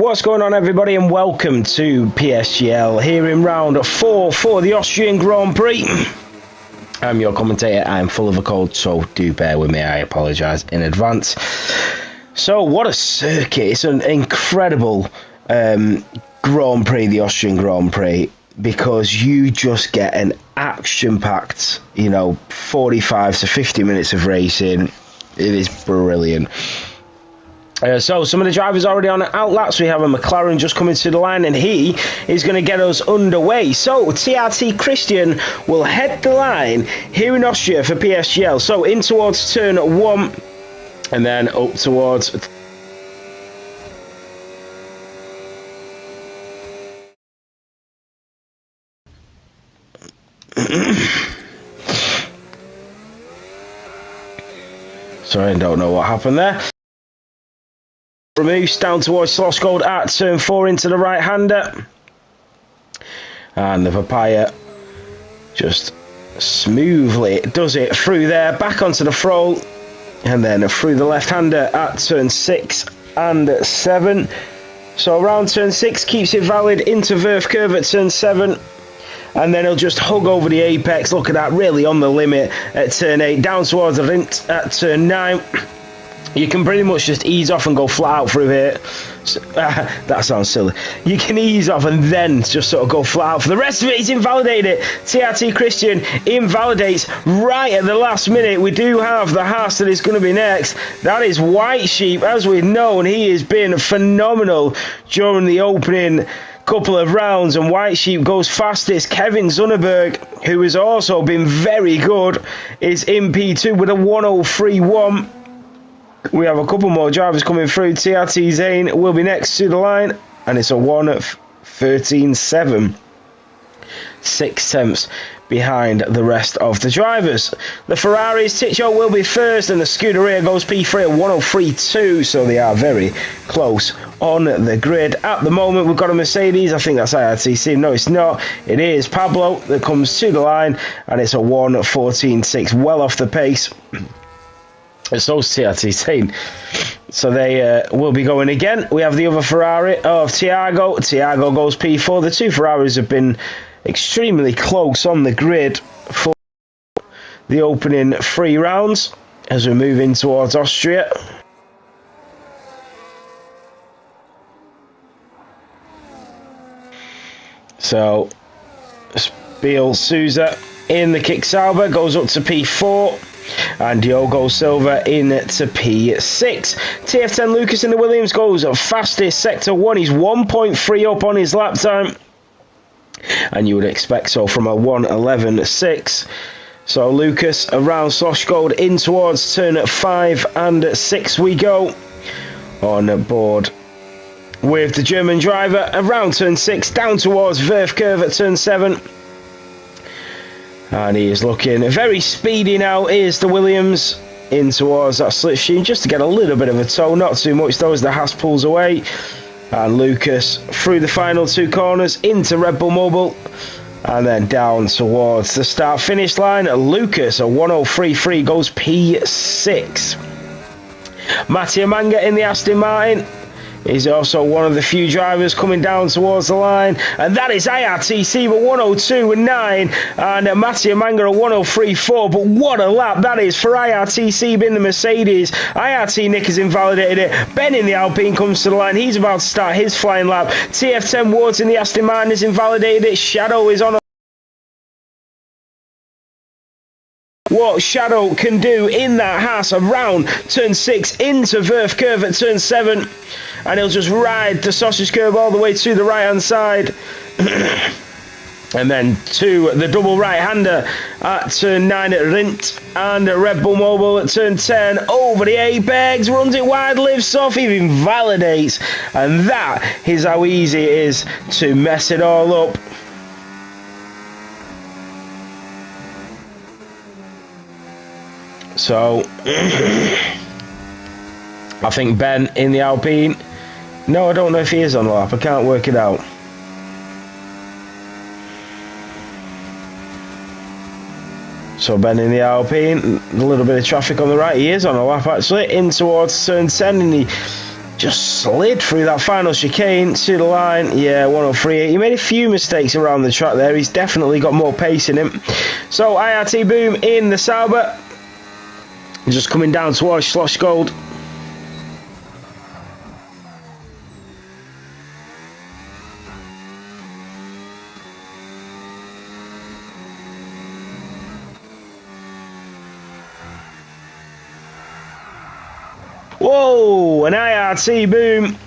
What's going on, everybody, and welcome to PSGL here in round 4 for the Austrian Grand Prix. I'm your commentator. I'm full of a cold, so do bear with me. I apologise in advance. So, what a circuit. It's an incredible Grand Prix, the Austrian Grand Prix, because you just get an action-packed, 45 to 50 minutes of racing. It is brilliant. So some of the drivers already on outlaps. We have a McLaren just coming to the line, and he is going to get us underway. So TRT Christian will head the line here in Austria for PSGL. So in towards turn 1 and then up towards... Sorry, I don't know what happened there. Removes down towards Sloshgold at turn 4 into the right-hander. And the Papaya just smoothly does it through there, back onto the throw, and then through the left-hander at turn 6 and 7. So around turn 6, keeps it valid into Verf curve at turn 7. And then he'll just hug over the apex. Look at that, really on the limit at turn 8. Down towards the Rint at turn 9. You can pretty much just ease off and go flat out through here. That sounds silly. You can ease off and then just sort of go flat out. For the rest of it, he's invalidated it. TRT Christian invalidates right at the last minute. We do have the Haas that is going to be next. That is White Sheep. As we've known, he has been phenomenal during the opening couple of rounds, and White Sheep goes fastest. Kevin Zunneberg, who has also been very good, is in P2 with a 103.1. We have a couple more drivers coming through. TRT Zane will be next to the line, and it's a 1:13.7. 6 tenths behind the rest of the drivers. The Ferraris, Ticho will be first, and the Scuderia goes P3 at 1:03.2, so they are very close on the grid. At the moment, we've got a Mercedes. I think that's IRTC. No, it's not. It is Pablo that comes to the line, and it's a 1:14.6, well off the pace. So TRT team. So they will be going again. We have the other Ferrari of Tiago. Tiago goes P4. The two Ferraris have been extremely close on the grid for the opening 3 rounds as we move in towards Austria. So Spiel Souza in the Kick Sauber goes up to P4. And Diogo Silva in to P6. TF10 Lucas in the Williams goes fastest, sector 1. He's 1.3 up on his lap time, and you would expect so from a 1:11.6. So Lucas around Sloshgold in towards turn 5 and 6 we go. On board with the German driver around turn 6, down towards Verf curve at turn 7. And he is looking very speedy now. Here's the Williams in towards that slipstream just to get a little bit of a tow, not too much though, as the Haas pulls away. And Lucas through the final 2 corners into Red Bull Mobile, and then down towards the start finish line. Lucas a 1:03.3 goes P6. Mattia Manga in the Aston Martin is also one of the few drivers coming down towards the line, and that is IRTC with 1:02.9, and Mattia Manga at 1:03.4. But what a lap that is for IRTC in the Mercedes. IRT Nick has invalidated it. Ben in the Alpine comes to the line. He's about to start his flying lap. TF10 Wards in the Aston Martin has invalidated it. Shadow is on what Shadow can do in that Haas around turn 6 into Verf curve at turn 7, and he'll just ride the sausage curve all the way to the right hand side and then to the double right-hander at turn 9 at Rint, and Red Bull Mobile at turn 10 over the apex, runs it wide, lifts off, he invalidates, and that is how easy it is to mess it all up. So I think Ben in the Alpine, no, I don't know if he is on the lap, I can't work it out. So Ben in the Alpine, a little bit of traffic on the right, he is on a lap actually, in towards turn 10, and he just slid through that final chicane to the line. Yeah, 103. He made a few mistakes around the track there. He's definitely got more pace in him. So IRT Boom in the Sauber, just coming down towards Schloss Gold. Whoa, an IRT Boom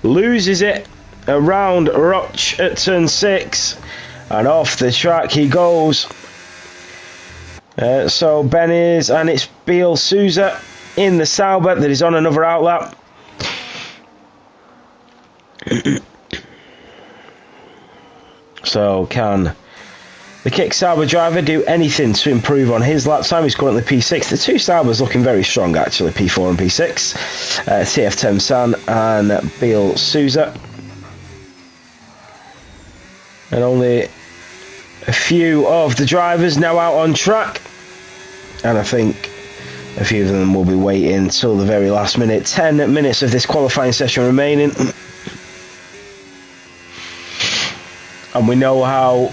loses it around Roch at turn 6, and off the track he goes. So Ben is, and it's Biel Souza in the Sauber that is on another outlap. So can the Kick Sauber driver do anything to improve on his lap time? He's currently P6. The two Saubers looking very strong actually, P4 and P6. TF San and Biel Souza. And only a few of the drivers now out on track. And I think a few of them will be waiting till the very last minute. 10 minutes of this qualifying session remaining. And we know how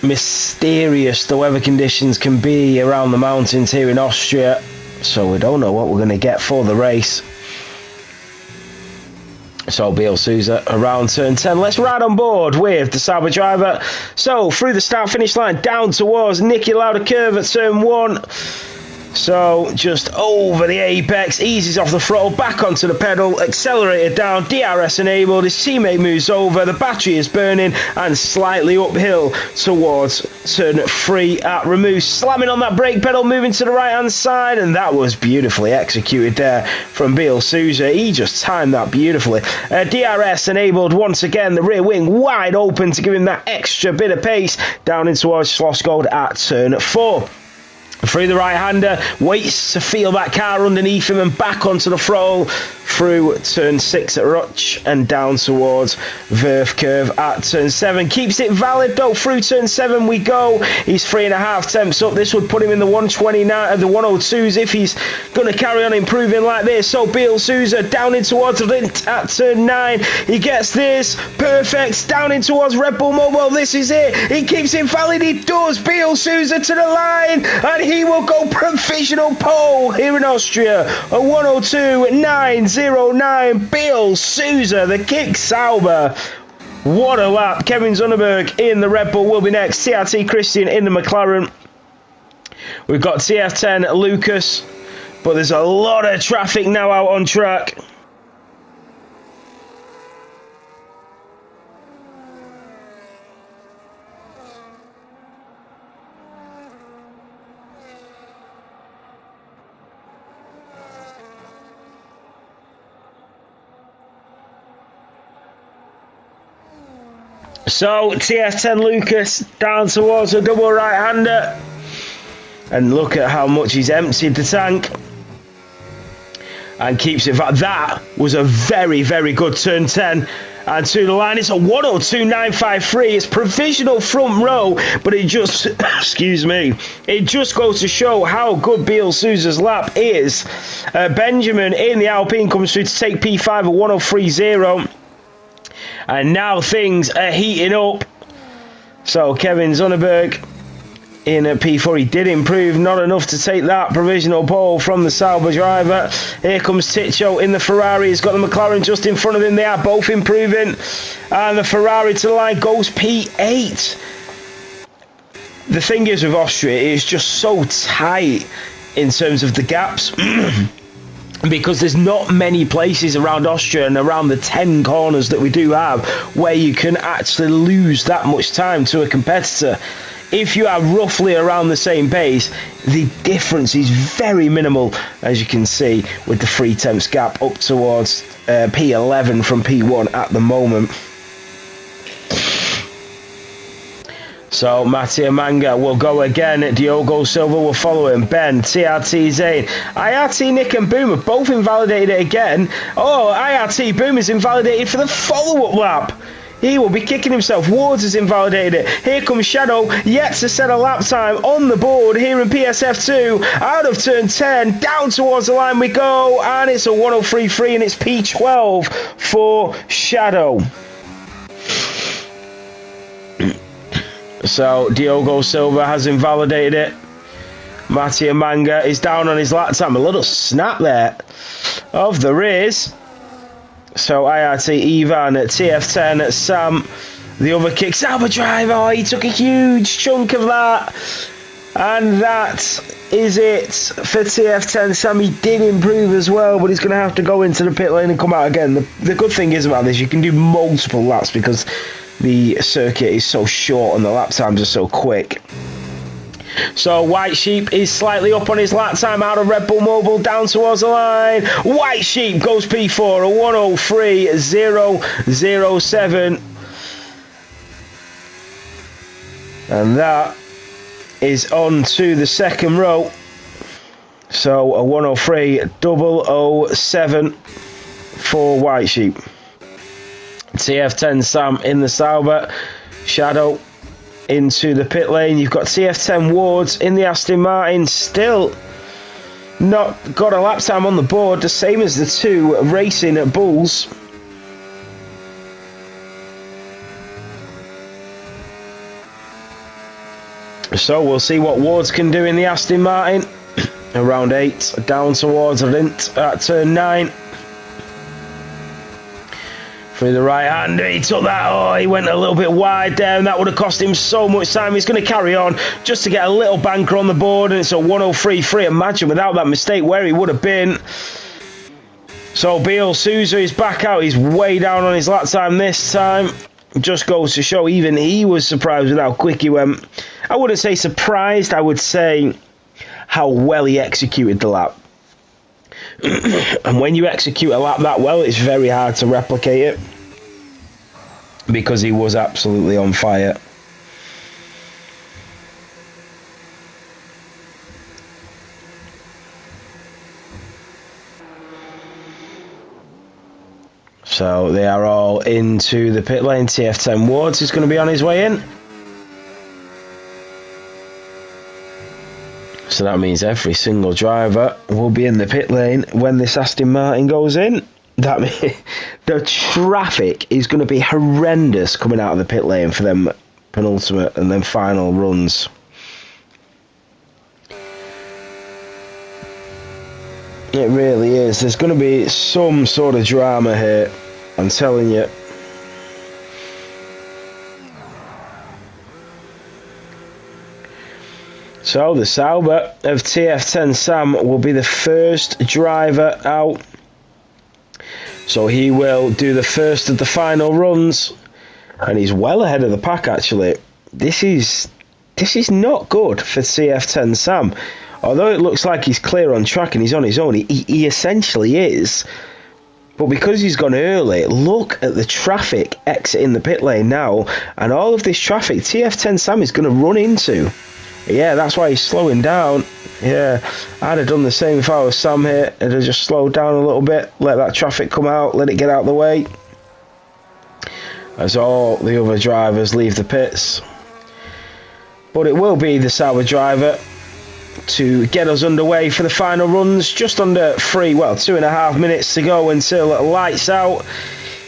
mysterious the weather conditions can be around the mountains here in Austria, so we don't know what we're going to get for the race. So Biel Souza around turn 10. Let's ride on board with the Sauber driver. So through the start finish line down towards Niki Lauda curve at turn 1. So just over the apex, eases off the throttle, back onto the pedal, accelerator down, DRS enabled, his teammate moves over, the battery is burning, and slightly uphill towards turn 3 at Remove, slamming on that brake pedal, moving to the right hand side, and that was beautifully executed there from Biel Souza. He just timed that beautifully. DRS enabled once again, the rear wing wide open to give him that extra bit of pace, down in towards Schloss Gold at turn 4. Through the right-hander, waits to feel that car underneath him and back onto the throttle through turn 6 at Roch and down towards Verf curve at turn 7. Keeps it valid though, through turn 7 we go. He's 3.5 temps up. This would put him in the 129, the 102s if he's going to carry on improving like this. So Biel Souza down in towards Lint at turn 9. He gets this, perfect, down in towards Red Bull Mobile. This is it. He keeps it valid. He does. Biel Souza to the line, and he will go provisional pole here in Austria. A 102.909. Biel Souza, the Kick Sauber. What a lap. Kevin Zunderberg in the Red Bull will be next. TRT Christian in the McLaren. We've got TF10 Lucas, but there's a lot of traffic now out on track. So TF10 Lucas down towards a double right-hander, and look at how much he's emptied the tank and keeps it. That was a very, very good turn 10, and to the line it's a 102.953. It's provisional front row, but it just excuse me, it just goes to show how good Biel Souza's lap is. Benjamin in the Alpine comes through to take P5 at 103.0. And now things are heating up. So Kevin Zunderberg in a P4. He did improve, not enough to take that provisional pole from the Sauber driver. Here comes Ticcio in the Ferrari. He's got the McLaren just in front of him. They are both improving. And the Ferrari to the line goes P8. The thing is with Austria, it is just so tight in terms of the gaps. Because there's not many places around Austria and around the 10 corners that we do have where you can actually lose that much time to a competitor. If you are roughly around the same pace, the difference is very minimal, as you can see with the 3 tenths gap up towards P11 from P1 at the moment. So Mattia Manga will go again. Diogo Silva will follow him. Ben, TRT Zane. IRT Nick and Boom have both invalidated it again. Oh, IRT Boom is invalidated for the follow-up lap. he will be kicking himself. Wards has invalidated it. Here comes Shadow, yet to set a lap time on the board here in PSF2. Out of turn 10, down towards the line we go, and it's a 103.3, and it's P12 for Shadow. So Diogo Silva has invalidated it. Mattia Manga is down on his lap time. A little snap there of the rears. So IRT Ivan at TF10 Sam, the other kick. Sauber driver, oh, he took a huge chunk of that. And that is it for TF10 Sam. He did improve as well, but he's going to have to go into the pit lane and come out again. The good thing is about this, you can do multiple laps because the circuit is so short and the lap times are so quick. So White Sheep is slightly up on his lap time out of Red Bull Mobile, down towards the line. White Sheep goes P4, a 103.007. And that is on to the second row. So a 103.007 for White Sheep. TF10 Sam in the Sauber. Shadow into the pit lane. You've got TF10 Wards in the Aston Martin, still not got a lap time on the board, the same as the two racing at Bulls. So we'll see what Wards can do in the Aston Martin. Around 8, down towards Rint at turn 9. Through the right hand, he took that, oh, he went a little bit wide there, and that would have cost him so much time. He's going to carry on just to get a little banker on the board, and it's a 103.3. Imagine without that mistake where he would have been. So Biel Souza is back out. He's way down on his lap time this time. Just goes to show even he was surprised with how quick he went. I wouldn't say surprised, I would say how well he executed the lap. And when you execute a lap that well, it's very hard to replicate it, because he was absolutely on fire. So they are all into the pit lane. TF10 Wards is going to be on his way in. So that means every single driver will be in the pit lane when this Aston Martin goes in. That means the traffic is going to be horrendous coming out of the pit lane for them penultimate and then final runs. It really is. There's going to be some sort of drama here, I'm telling you. So the Sauber of TF10 Sam will be the first driver out. So he will do the first of the final runs, and he's well ahead of the pack actually. This is not good for TF10 Sam. Although it looks like he's clear on track and he's on his own, he essentially is. But because he's gone early, look at the traffic exiting the pit lane now, and all of this traffic TF10 Sam is going to run into. Yeah, that's why he's slowing down. Yeah, I'd have done the same if I was Sam here. I'd have just slowed down a little bit, let that traffic come out, let it get out of the way, as all the other drivers leave the pits. But it will be the Sauber driver to get us underway for the final runs. Just under 2.5 minutes to go until lights out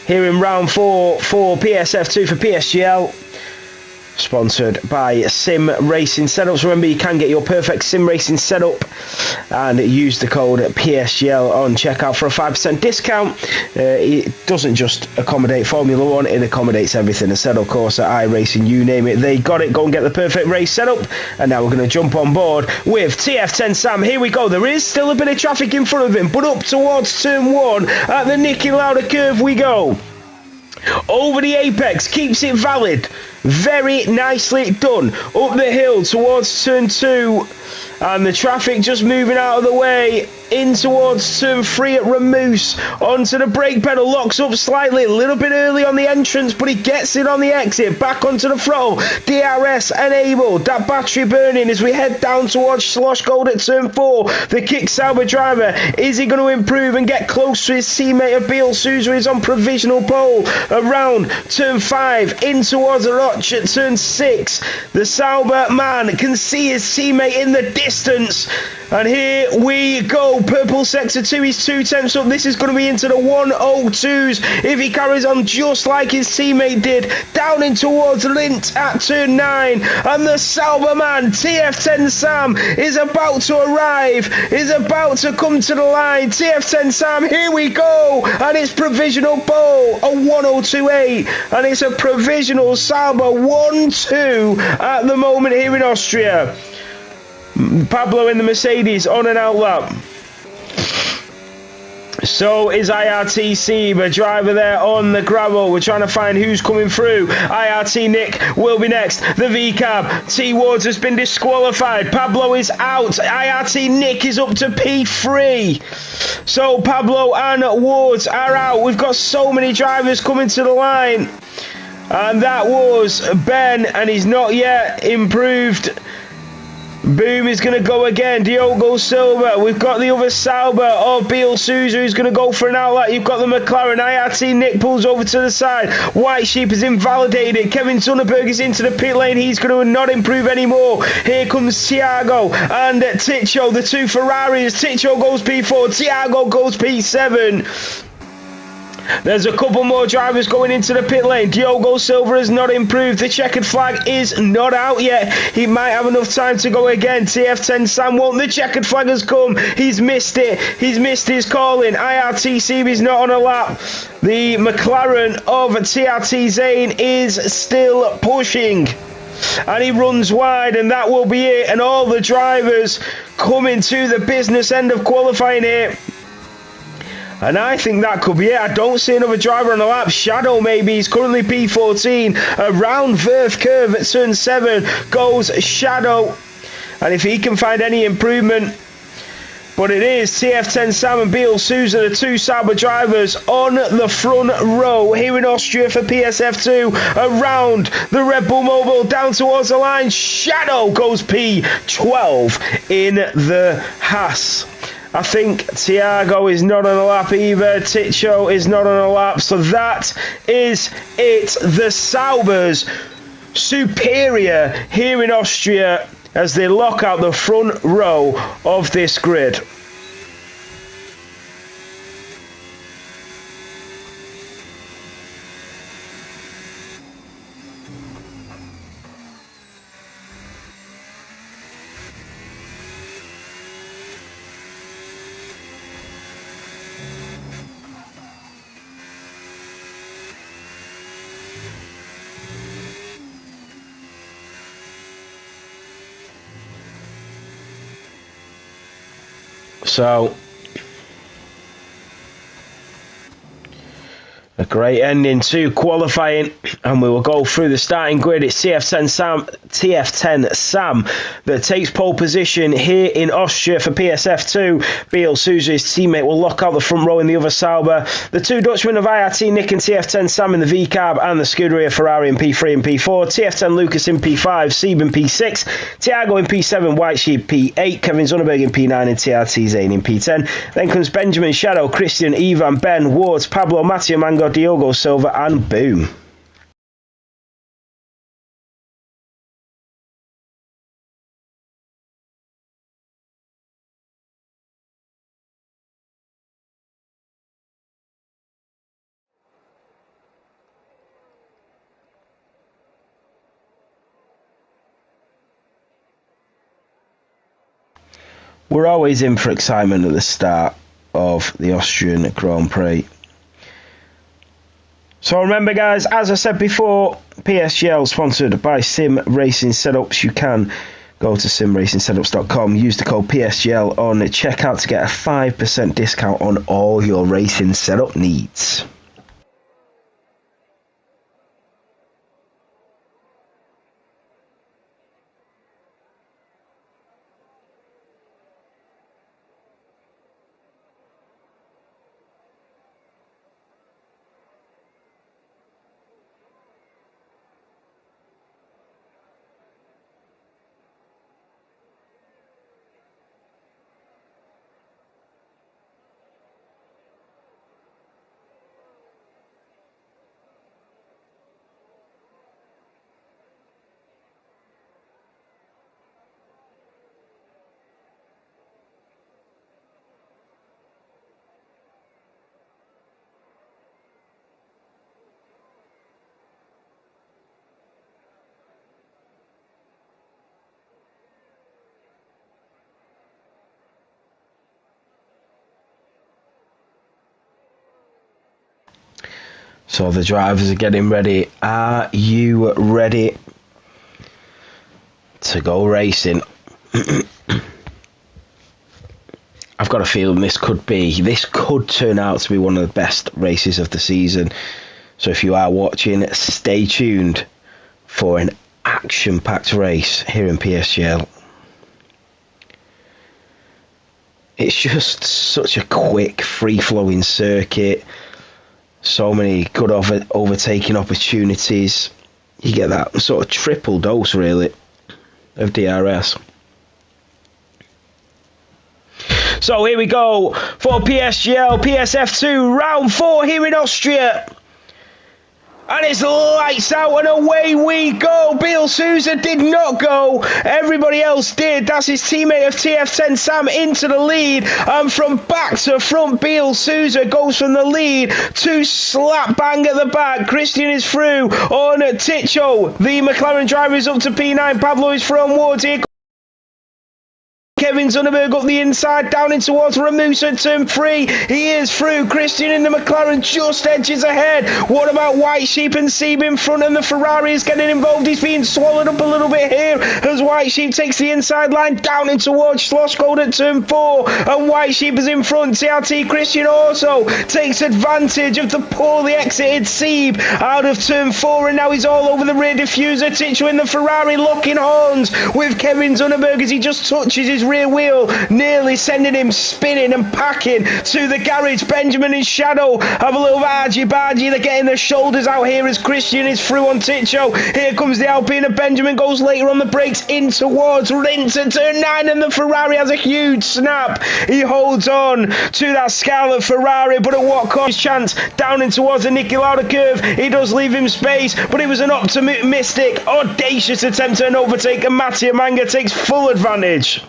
here in round 4 for PSF2 for PSGL. Sponsored by Sim Racing Setups. Remember, you can get your perfect sim racing setup and use the code PSGL on checkout for a 5% discount. It doesn't just accommodate Formula 1, it accommodates everything. Assetto Corsa, iRacing, you name it, they got it. Go and get the perfect race setup. And now we're going to jump on board with TF10 Sam. Here we go. There is still a bit of traffic in front of him, but up towards turn 1 at the Niki Lauda curve we go. Over the apex, keeps it valid. Very nicely done. Up the hill towards turn 2 And the traffic just moving out of the way in towards turn 3 at Ramus. Onto the brake pedal, locks up slightly, a little bit early on the entrance, but he gets it on the exit. Back onto the throttle, DRS enabled. That battery burning as we head down towards Slosh Gold at turn 4. The Kick Sauber driver, is he going to improve and get close to his teammate of Biel Souza? Is on provisional pole around turn 5 in towards Roch at turn 6. The Sauber man can see his teammate in the distance, and here we go. Purple sector 2, he's 2 tenths up. This is going to be into the 102s if he carries on just like his teammate did. Down in towards Lint at turn 9, and the Sauber man TF10 Sam is about to arrive, is about to come to the line. TF10 Sam, here we go, and it's provisional pole, a 102.8, and it's a provisional Sauber 1-2 at the moment here in Austria. Pablo in the Mercedes on an outlap. So is IRTC, the driver there on the gravel. We're trying to find who's coming through. IRT Nick will be next. The VCAB. T Wards has been disqualified. Pablo is out. IRT Nick is up to P3. So Pablo and Wards are out. We've got so many drivers coming to the line. And that was Ben, and he's not yet improved. Boom is going to go again. Diogo Silva. We've got the other Sauber of Biel Souza who's going to go for an outlet. You've got the McLaren. IRT Nick pulls over to the side. White Sheep has invalidated. Kevin Zunderberg is into the pit lane. He's going to not improve anymore. Here comes Thiago and Ticcio, the two Ferraris. Ticcio goes P4. Thiago goes P7. There's a couple more drivers going into the pit lane. Diogo Silva has not improved. The checkered flag is not out yet. He might have enough time to go again. TF10 Sam won't. The checkered flag has come. He's missed it. He's missed his calling. IRTC is not on a lap. The McLaren of TRT Zane is still pushing. And he runs wide, and that will be it. And all the drivers coming to the business end of qualifying here. And I think that could be it. I don't see another driver on the lap. Shadow maybe. He's currently P14. Around Verth Curve at turn 7 goes Shadow. And if he can find any improvement. But it is TF10 Sam and Biel Souza, the two Sauber drivers on the front row here in Austria for PSF2. Around the Red Bull Mobile down towards the line. Shadow goes P12 in the Haas. I think Thiago is not on a lap either. Ticcio is not on a lap. So that is it. The Saubers superior here in Austria as they lock out the front row of this grid. So, a great ending to qualifying, and we will go through the starting grid. It's TF10 Sam that takes pole position here in Austria for PSF2. Biel Souza, his teammate, will lock out the front row in the other Sauber. The two Dutchmen of IRT Nick and TF10 Sam in the VCAB, and the Scuderia Ferrari in P3 and P4. TF10 Lucas in P5, Sieb in P6, Thiago in P7, White Sheep P8, Kevin Zunderberg in P9, and TRT Zane in P10. Then comes Benjamin, Shadow, Christian, Ivan, Ben, Wards, Pablo, Matteo Mango, Diogo Silva, and boom. We're always in for excitement at the start of the Austrian Grand Prix. So remember guys, as I said before, PSGL sponsored by Sim Racing Setups. You can go to simracingsetups.com, use the code PSGL on checkout to get a 5% discount on all your racing setup needs. So the drivers are getting ready. Are you ready to go racing? I've got a feeling this could turn out to be one of the best races of the season. So if you are watching, stay tuned for an action-packed race here in PSGL. It's just such a quick, free-flowing circuit. So many good overtaking opportunities. You get that sort of triple dose, really, of DRS. So here we go for PSGL, PSF2, round 4 here in Austria. And it's lights out and away we go. Biel Sousa did not go. Everybody else did. That's his teammate of TF10, Sam, into the lead. And from back to front, Biel Sousa goes from the lead to slap bang at the back. Christian is through on Ticho. The McLaren driver is up to P9. Pablo is through onwards. Here Kevin Zunneberg up the inside, down in towards Ramusa, turn 3. He is through. Christian in the McLaren just edges ahead. What about White Sheep and Seeb in front? And the Ferrari is getting involved. He's being swallowed up a little bit here as White Sheep takes the inside line, down in towards Schlossgold at turn 4. And White Sheep is in front. TRT Christian also takes advantage of the poorly exited Seeb out of turn 4. And now he's all over the rear diffuser. Ticho in the Ferrari locking horns with Kevin Zunneberg as he just touches his rear wheel, nearly sending him spinning and packing to the garage. Benjamin and Shadow have a little argy-bargy. They're getting their shoulders out here as Christian is through on Ticho. Here comes the Alpine and Benjamin goes later on the brakes in towards Rins at turn 9, and the Ferrari has a huge snap. He holds on to that Scarlet Ferrari, but at what cost? Chance down in towards the Niki Lauda curve. He does leave him space, but it was an optimistic, audacious attempt at an overtake, and Mattia Manga takes full advantage.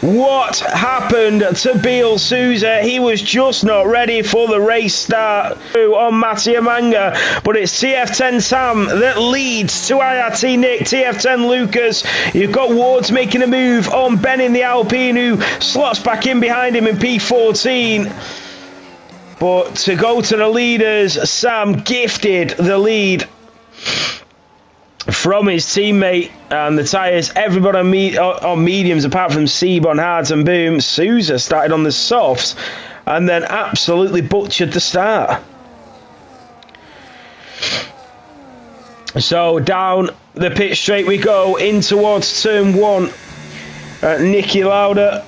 What happened to Biel Sousa? He was just not ready for the race start on Mattia Manga, but it's TF10 Sam that leads to IRT Nick, TF10 Lucas. You've got Wards making a move on Ben in the Alpine, who slots back in behind him in P14. But to go to the leaders, Sam gifted the lead from his teammate, and the tyres, everybody on mediums apart from Seeb on hards, and boom, Sousa started on the softs and then absolutely butchered the start. So down the pit straight we go in towards turn 1. Niki Lauda,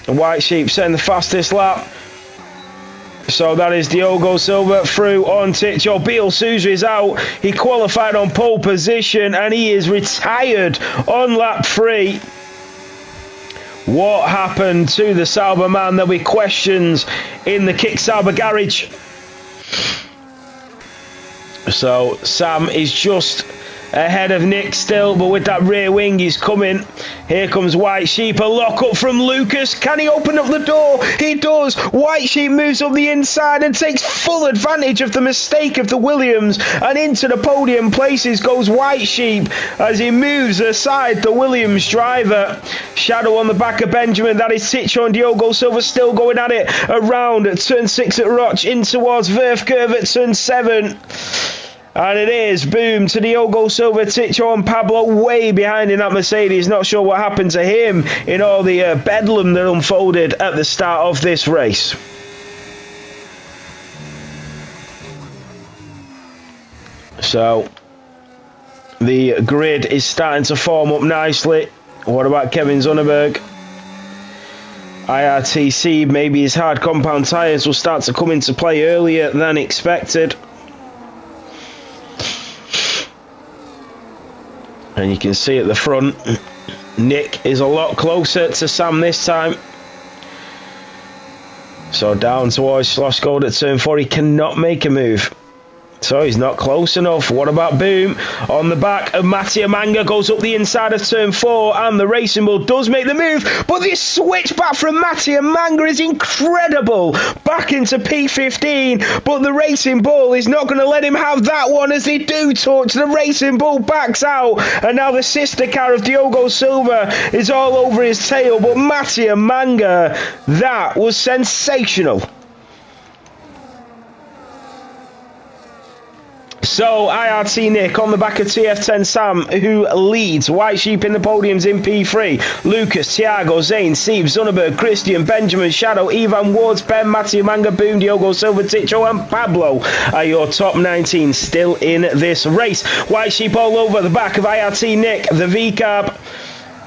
White Sheep setting the fastest lap. So that is Diogo Silva through on Ticho. Biel Sousa is out. He qualified on pole position and he is retired on lap 3. What happened to the Sauber man? There'll be questions in the Kick Sauber garage. So Sam is just ahead of Nick still, but with that rear wing he's coming. Here comes White Sheep, a lock up from Lucas. Can he open up the door? He does. White Sheep moves up the inside and takes full advantage of the mistake of the Williams, and into the podium places goes White Sheep as he moves aside the Williams driver. Shadow on the back of Benjamin. That is Ticho and Diogo Silva still going at it around turn 6 at Roch, in towards Verf Curve at turn 7. And it is, boom, to Diogo Silva, Ticho and Pablo way behind in that Mercedes. Not sure what happened to him in all the bedlam that unfolded at the start of this race. So, the grid is starting to form up nicely. What about Kevin Zunneberg? IRTC, maybe his hard compound tyres will start to come into play earlier than expected. And you can see at the front, Nick is a lot closer to Sam this time. So down towards Schlossgold at turn 4, he cannot make a move. So he's not close enough. What about Boom? On the back of Mattia Manga, goes up the inside of turn 4, and the Racing Bull does make the move, but this switch back from Mattia Manga is incredible. Back into P15, but the Racing Bull is not going to let him have that one as they do touch. The Racing Bull backs out, and now the sister car of Diogo Silva is all over his tail, but Mattia Manga, that was sensational. So, IRT Nick on the back of TF10 Sam, who leads. White Sheep in the podiums in P3. Lucas, Thiago, Zane, Steve, Zunneberg, Christian, Benjamin, Shadow, Ivan, Wards, Ben, Matthew, Manga, Boom, Diogo, Silva, Ticho and Pablo are your top 19 still in this race. White Sheep all over the back of IRT Nick, the V-Cab.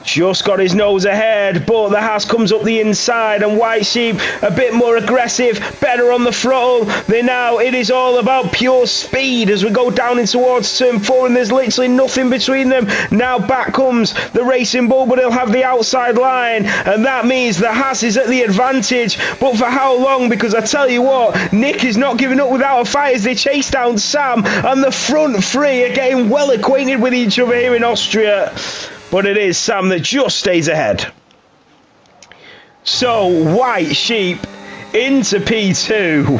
Just got his nose ahead, but the Haas comes up the inside, and White Sheep a bit more aggressive, better on the throttle. It is all about pure speed as we go down in towards turn 4, and there's literally nothing between them. Now back comes the Racing Bull, but he'll have the outside line, and that means the Haas is at the advantage. But for how long? Because I tell you what, Nick is not giving up without a fight as they chase down Sam, and the front three are getting well acquainted with each other here in Austria. But it is Sam that just stays ahead. So, White Sheep into P2.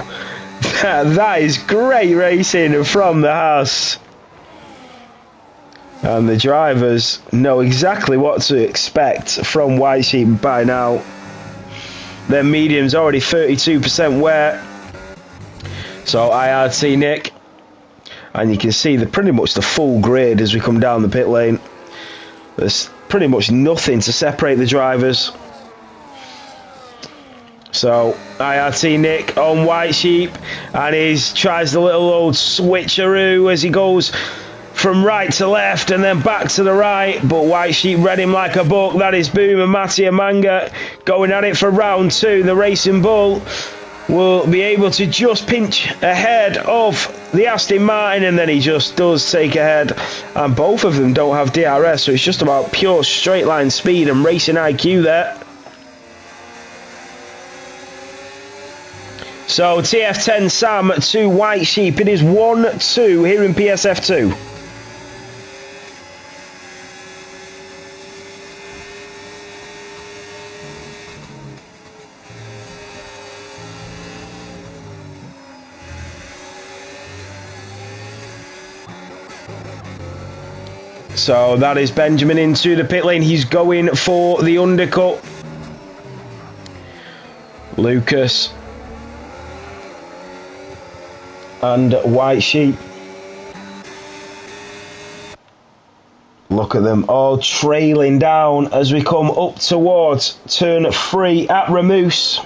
That is great racing from the Haas. And the drivers know exactly what to expect from White Sheep by now. Their medium's already 32% wet. So, IRT Nick. And you can see pretty much the full grid as we come down the pit lane. There's pretty much nothing to separate the drivers. So IRT Nick on White Sheep, and he tries the little old switcheroo as he goes from right to left and then back to the right, but White Sheep read him like a book. That is Boom and Mattia Manga going at it for round 2. The Racing Bull will be able to just pinch ahead of the Aston Martin, and then he just does take ahead, and both of them don't have DRS, so it's just about pure straight line speed and racing IQ there. So TF10 Sam to White Sheep, it is 1-2 here in PSF2. So that is Benjamin into the pit lane. He's going for the undercut. Lucas and White Sheep. Look at them all trailing down as we come up towards turn 3 at Ramus.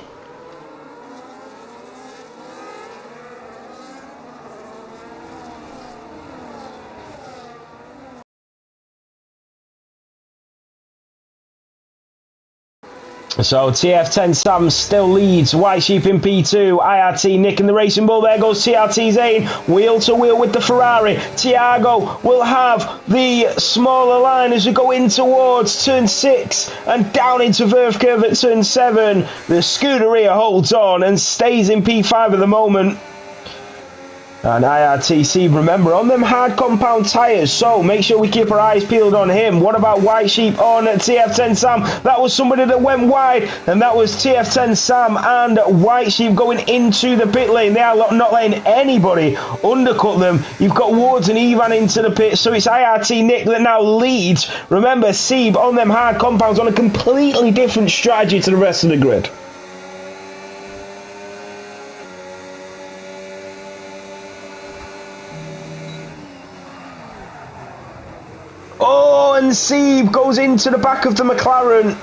So TF10 Sam still leads. White Sheep in P2. IRT Nick in the Racing Bull. There goes TRT Zane. Wheel to wheel with the Ferrari. Thiago will have the smaller line as we go in towards turn 6 and down into Verve Curve at turn 7. The Scuderia holds on and stays in P5 at the moment. And IRTC, remember, on them hard compound tyres, so make sure we keep our eyes peeled on him. What about White Sheep on TF10 Sam? That was somebody that went wide, and that was TF10 Sam and White Sheep going into the pit lane. They are not letting anybody undercut them. You've got Wards and Ivan into the pit, so it's IRT Nick that now leads. Remember, Seeb on them hard compounds on a completely different strategy to the rest of the grid. Oh, and Seeb goes into the back of the McLaren.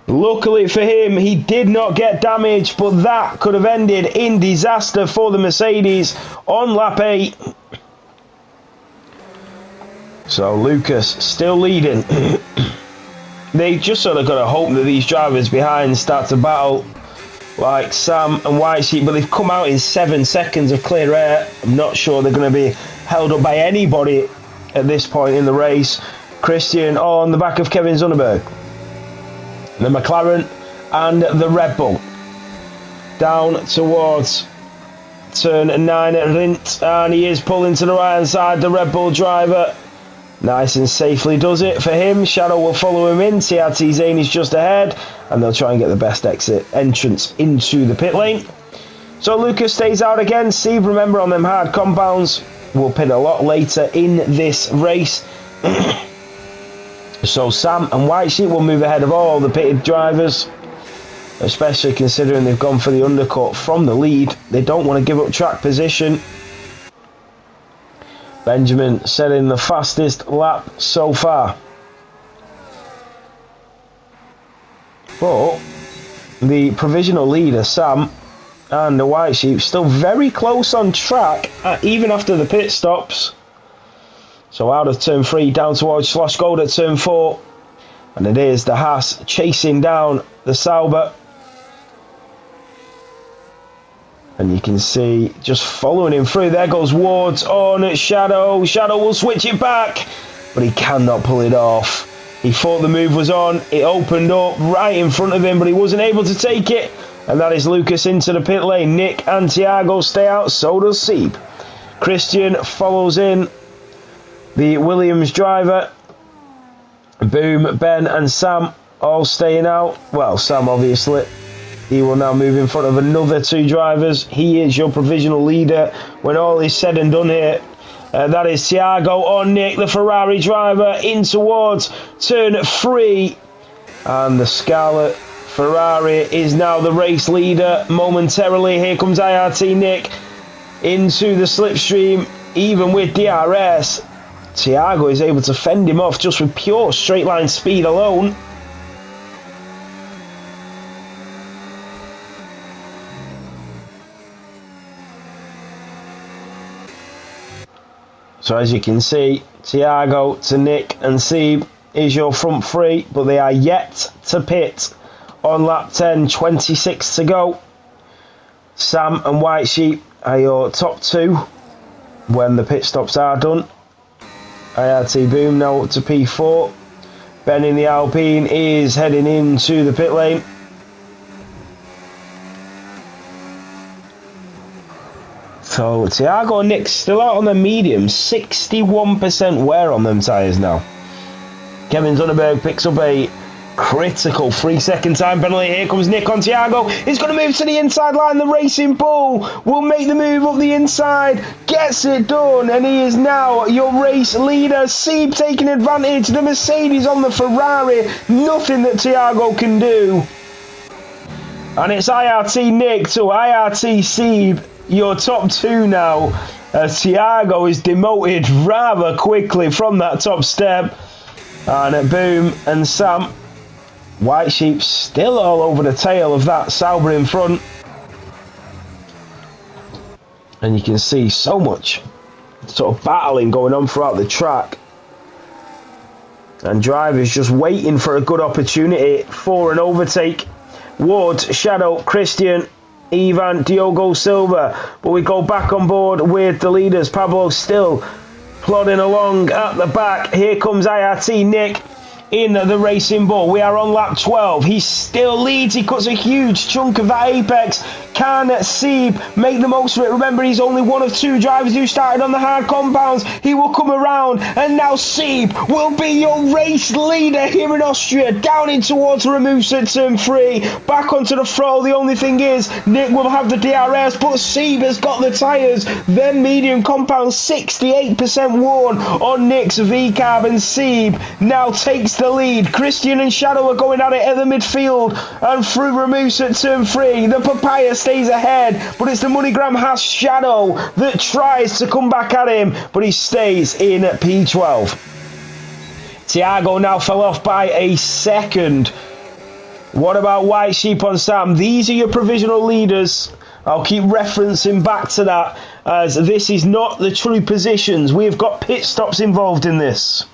Luckily for him, he did not get damaged, but that could have ended in disaster for the Mercedes on lap 8. So Lucas still leading. They just sort of got to hope that these drivers behind start to battle like Sam and White Sheep, but they've come out in 7 seconds of clear air. I'm not sure they're going to be held up by anybody at this point in the race. Christian on the back of Kevin Zunneberg. The McLaren and the Red Bull. Down towards turn 9 at Rint, and he is pulling to the right hand side, the Red Bull driver. Nice and safely does it for him. Shadow will follow him in. TRT Zane is just ahead, and they'll try and get the best entrance into the pit lane. So Lucas stays out again. Steve, remember, on them hard compounds, will pit a lot later in this race. So Sam and White Sheep will move ahead of all the pitted drivers, especially considering they've gone for the undercut from the lead. They don't want to give up track position. Benjamin setting the fastest lap so far. But the provisional leader, Sam, and the White Sheep still very close on track, even after the pit stops. So out of turn 3, down towards Slosh Gold at turn 4. And it is the Haas chasing down the Sauber. And you can see just following him through. There goes Ward's on Shadow. Shadow will switch it back, but he cannot pull it off. He thought the move was on. It opened up right in front of him, but he wasn't able to take it. And that is Lucas into the pit lane. Nick and Thiago stay out. So does Sieb. Christian follows in. The Williams driver. Boom, Ben and Sam all staying out. Well, Sam obviously. He will now move in front of another 2 drivers. He is your provisional leader when all is said and done here. That is Thiago on Nick, the Ferrari driver, in towards turn 3. And the Scarlet Ferrari is now the race leader momentarily. Here comes IRT Nick into the slipstream. Even with DRS, Thiago is able to fend him off just with pure straight line speed alone. So as you can see, Thiago to Nick and Sieb is your front 3, but they are yet to pit on lap 10, 26 to go. Sam and White Sheep are your top 2 when the pit stops are done. IRT Boom now up to P4. Ben in the Alpine is heading into the pit lane. So Thiago and Nick still out on the mediums, 61% wear on them tyres now. Kevin Zunneberg picks up a critical 3-second time penalty. Here comes Nick on Thiago. He's going to move to the inside line. The Racing Bull will make the move up the inside. Gets it done. And he is now your race leader. Sieb taking advantage. The Mercedes on the Ferrari. Nothing that Thiago can do. And it's IRT Nick to IRT Sieb. Your top 2 now. Thiago is demoted rather quickly from that top step. And Boom and Sam. White Sheep still all over the tail of that Sauber in front. And you can see so much sort of battling going on throughout the track. And drivers just waiting for a good opportunity for an overtake. Ward, Shadow, Christian, Ivan, Diogo Silva. But we go back on board with the leaders. Pablo still plodding along at the back. Here comes IRT Nick in the Racing Bull. We are on lap 12. He still leads. He cuts a huge chunk of that apex. Can Sieb make the most of it? Remember, he's only one of 2 drivers who started on the hard compounds. He will come around, and now Sieb will be your race leader here in Austria. Down in towards Ramus at turn 3. Back onto the throttle. The only thing is, Nick will have the DRS, but Sieb has got the tyres. Then medium compound, 68% worn on Nick's V-carb, and Sieb now takes the lead. Christian and Shadow are going at it at the midfield, and through Ramus at turn 3. The Papaya stays ahead, but it's the MoneyGram Haas Shadow that tries to come back at him, but he stays in P12. Thiago now fell off by a second. What about White Sheep on Sam? These are your provisional leaders. I'll keep referencing back to that, as this is not the true positions. We've got pit stops involved in this.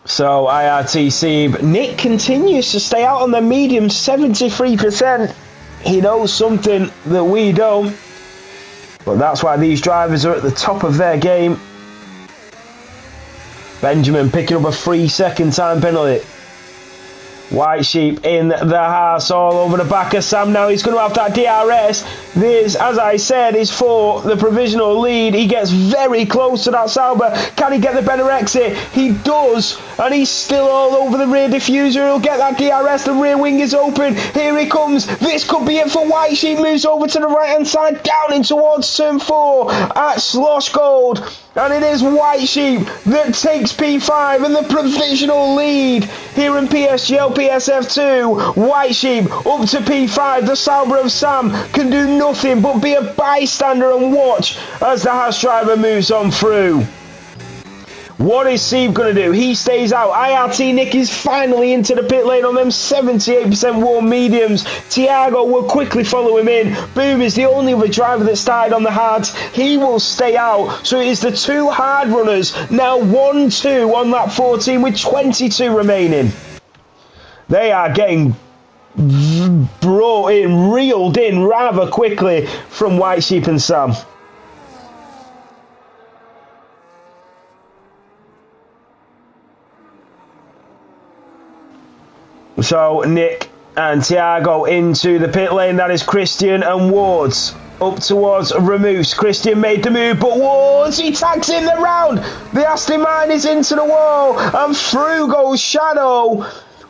So IRT Sieb. Nick continues to stay out on the medium, 73%. He knows something that we don't. But that's why these drivers are at the top of their game. Benjamin picking up a 3-second time penalty. White Sheep in the Haas all over the back of Sam now. He's going to have that DRS. This, as I said, is for the provisional lead. He gets very close to that Sauber. Can he get the better exit? He does. And he's still all over the rear diffuser. He'll get that DRS. The rear wing is open. Here he comes. This could be it for White Sheep. Moves over to the right-hand side. Down in towards turn 4 at Slosh Gold. And it is White Sheep that takes P5 and the provisional lead here in PSGL. PSF2. White Sheep up to P5. The Sauber of Sam can do nothing but be a bystander and watch as the Haas driver moves on through. What is Sieb going to do? He stays out. IRT Nick is finally into the pit lane on them 78% warm mediums. Thiago will quickly follow him in. Boom is the only other driver that started on the hards. He will stay out. So it is the two hard runners, now 1-2 on lap 14 with 22 remaining. They are getting brought in, reeled in rather quickly from White Sheep and Sam. So Nick and Thiago into the pit lane. That is Christian and Wards up towards Ramus. Christian made the move, but Wards, he tags in the round. The Aston Martin is into the wall, and through goes Shadow.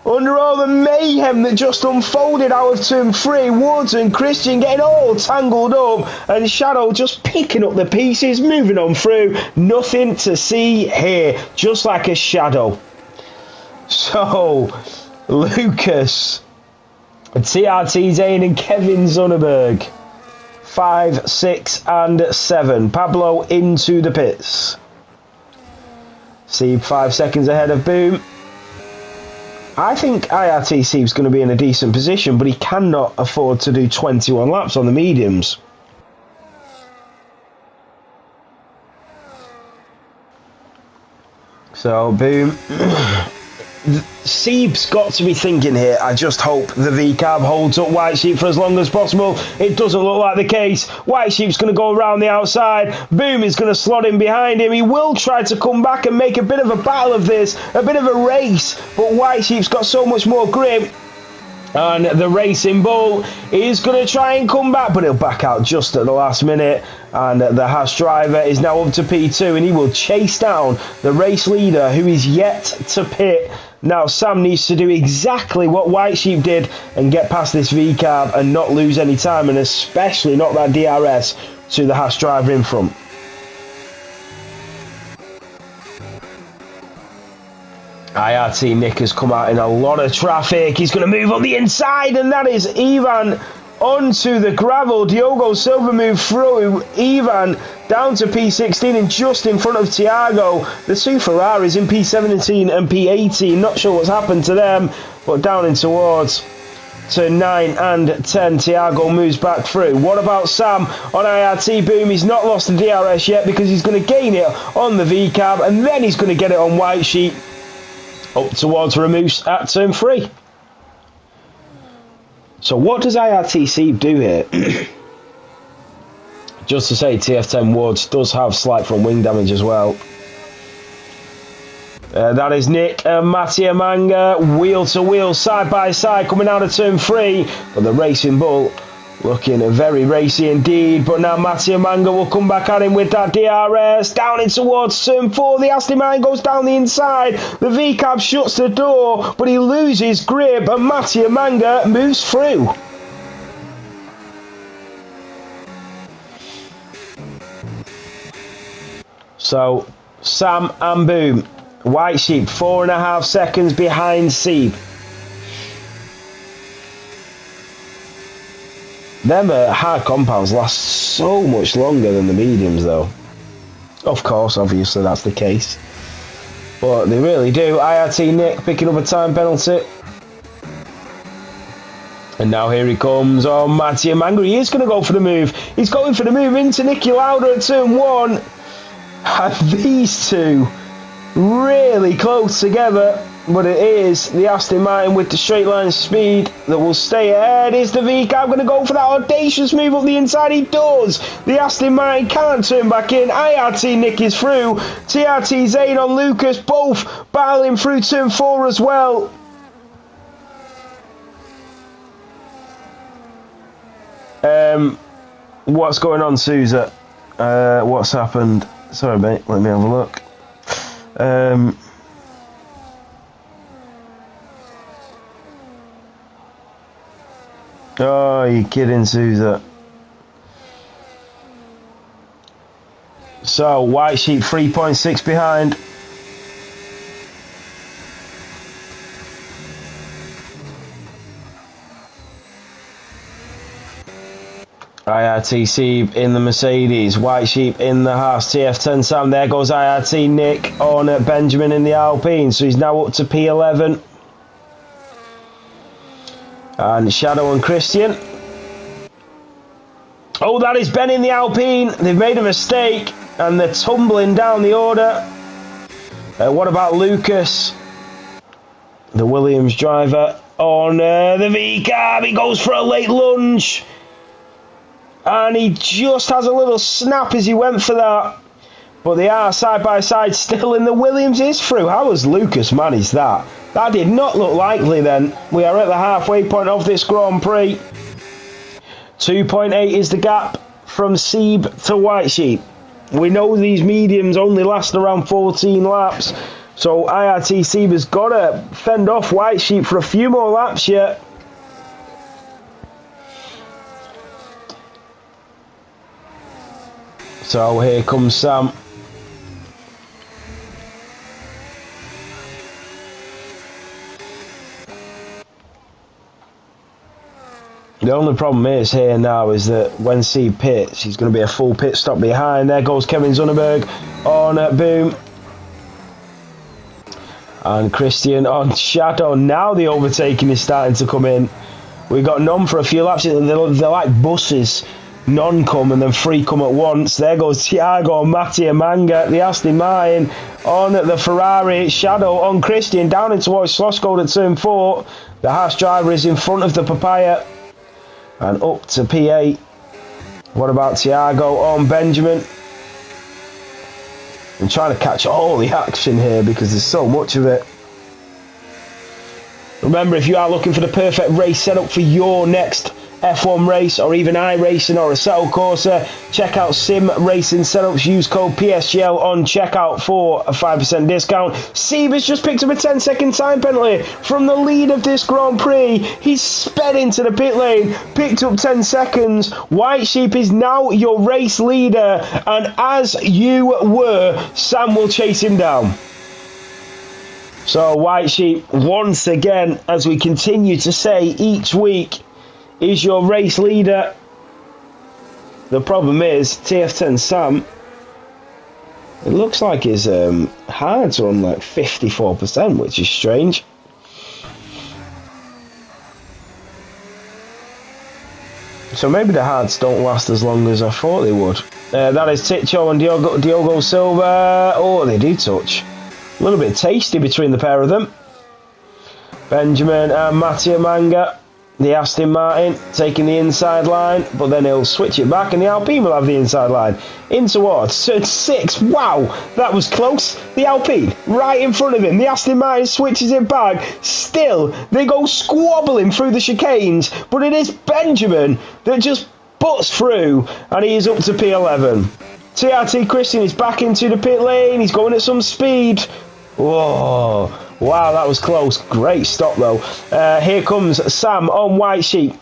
Under all the mayhem that just unfolded out of turn 3, Wards and Christian getting all tangled up, and Shadow just picking up the pieces, moving on through. Nothing to see here, just like a shadow. So Lucas, TRT Zane and Kevin Zunneberg, 5, 6 and 7. Pablo into the pits. Sieb 5 seconds ahead of Boom. I think IRT Sieb's going to be in a decent position, but he cannot afford to do 21 laps on the mediums. So Boom. Sieb's got to be thinking here, I just hope the V-Carb holds up White Sheep for as long as possible. It doesn't look like the case. White Sheep's going to go around the outside. Boom is going to slot in behind him. He will try to come back and make a bit of a battle of this, a bit of a race, but White Sheep's got so much more grip. And the Racing Bull is going to try and come back, but he'll back out just at the last minute. And the Haas driver is now up to P2, and he will chase down the race leader, who is yet to pit. Now Sam needs to do exactly what White Sheep did and get past this V-Carb and not lose any time, and especially not that DRS to the Haas driver in front. IRT Nick has come out in a lot of traffic. He's going to move on the inside, and that is Ivan onto the gravel. Diogo Silva moved through Ivan down to P16 and just in front of Thiago. The two Ferraris in P17 and P18. Not sure what's happened to them, but down in towards turn 9 and 10. Thiago moves back through. What about Sam on IRT Boom? He's not lost the DRS yet because he's going to gain it on the V-Carb, and then he's going to get it on White Sheep up towards Ramus at turn 3. So what does IRT do here? Just to say, TF10 Wards does have slight front wing damage as well. That is Nick and Mattia Manga, wheel to wheel, side by side, coming out of turn 3. But the Racing Bull looking very racy indeed. But now Mattia Manga will come back at him with that DRS. Down in towards turn 4. The Aston Martin goes down the inside. The V-Cab shuts the door, but he loses grip, and Mattia Manga moves through. So Sam and Boom, White Sheep 4.5 seconds behind Sieb. Them hard compounds last so much longer than the mediums though. Of course, obviously that's the case, but they really do. IRT Nick picking up a time penalty. And now here he comes. Oh, Mattia Manga, he is going to go for the move. He's going for the move into Niki Lauda at turn 1. And these two really close together, but it is the Aston Martin with the straight line speed that will stay ahead. Is the V-Cab going to go for that audacious move up the inside? He does. The Aston Martin can't turn back in. IRT Nick is through. TRT Zane on Lucas, both battling through turn 4 as well. What's going on, Sousa? What's happened? Sorry, mate. Let me have a look. Oh, you kidding, Sousa? So, White Sheep 3.6 behind. IRTC in the Mercedes, White Sheep in the Haas, TF10 Sam, there goes IRT Nick on Benjamin in the Alpine, so he's now up to P11. And Shadow and Christian. Oh, that is Ben in the Alpine, they've made a mistake and they're tumbling down the order. What about Lucas, the Williams driver, on the V-carb, he goes for a late lunge. And he just has a little snap as he went for that. But they are side by side still, and the Williams is through. How has Lucas managed that? That did not look likely then. We are at the halfway point of this Grand Prix. 2.8 is the gap from Seeb to White Sheep. We know these mediums only last around 14 laps. So IRT Seeb has got to fend off White Sheep for a few more laps yet. So here comes Sam. The only problem is here now is that when C pits, he's going to be a full pit stop behind. There goes Kevin Zunneberg on Boom. And Christian on Shadow. Now the overtaking is starting to come in. We got none for a few laps. They're like buses. None come and then three come at once. There goes Thiago and Mattia Manga, the Aston Martin on the Ferrari. Shadow on Christian down in towards Slosgold at turn 4. The Haas driver is in front of the Papaya and up to P8. What about Thiago on Benjamin? I'm trying to catch all the action here because there's so much of it. Remember, if you are looking for the perfect race setup for your next F1 race or even iRacing or a Settle Corsa, check out Sim Racing Setups. Use code PSGL on checkout for a 5% discount. Seeb has just picked up a 10-second time penalty from the lead of this Grand Prix. He's sped into the pit lane, picked up 10 seconds. White Sheep is now your race leader, and as you were, Sam will chase him down. So White Sheep, once again, as we continue to say each week, is your race leader. The problem is TF10 Sam, it looks like his hards are on like 54%, which is strange. So maybe the hards don't last as long as I thought they would. That is Ticho and Diogo Silva. Oh, they do touch. A little bit tasty between the pair of them. Benjamin and Mattia Manga, the Aston Martin, taking the inside line, but then he'll switch it back and the Alpine will have the inside line. In towards turn 6. Wow, that was close. The Alpine right in front of him. The Aston Martin switches it back. Still, they go squabbling through the chicanes, but it is Benjamin that just butts through, and he is up to P11. TRT Christian is back into the pit lane. He's going at some speed. Whoa. Wow, that was close. Great stop, though. Here comes Sam on White Sheep.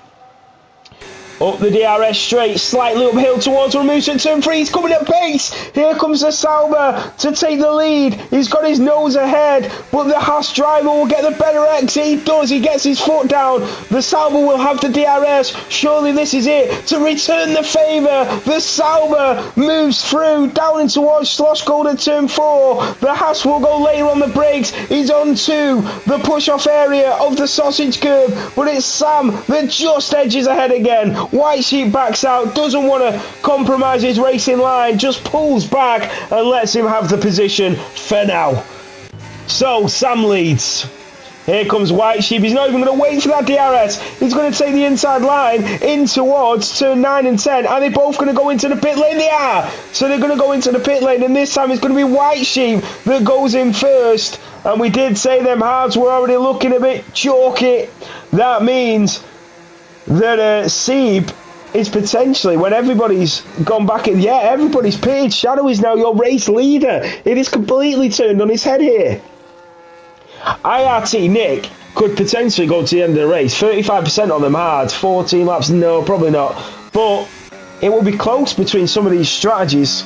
Up the DRS straight, slightly uphill towards Ramus at turn 3. He's coming at pace. Here comes the Sauber to take the lead. He's got his nose ahead, but the Haas driver will get the better exit. He does. He gets his foot down. The Sauber will have the DRS. Surely this is it to return the favour. The Sauber moves through down in towards Slosgold at turn 4. The Haas will go later on the brakes. He's on to the push-off area of the sausage curve, but it's Sam that just edges ahead again. White Sheep backs out, doesn't want to compromise his racing line, just pulls back and lets him have the position for now. So Sam leads. Here comes White Sheep. He's not even going to wait for that DRS. He's going to take the inside line in towards turn 9 and 10. Are they both going to go into the pit lane? They are. So they're going to go into the pit lane, and this time it's going to be White Sheep that goes in first. And we did say them hards were already looking a bit chalky. That means that Seeb is potentially, when everybody's gone back in, everybody's pitted. Shadow is now your race leader. It is completely turned on his head here. IRT Nick could potentially go to the end of the race. 35% on them hard, 14 laps, no, probably not. But it will be close between some of these strategies.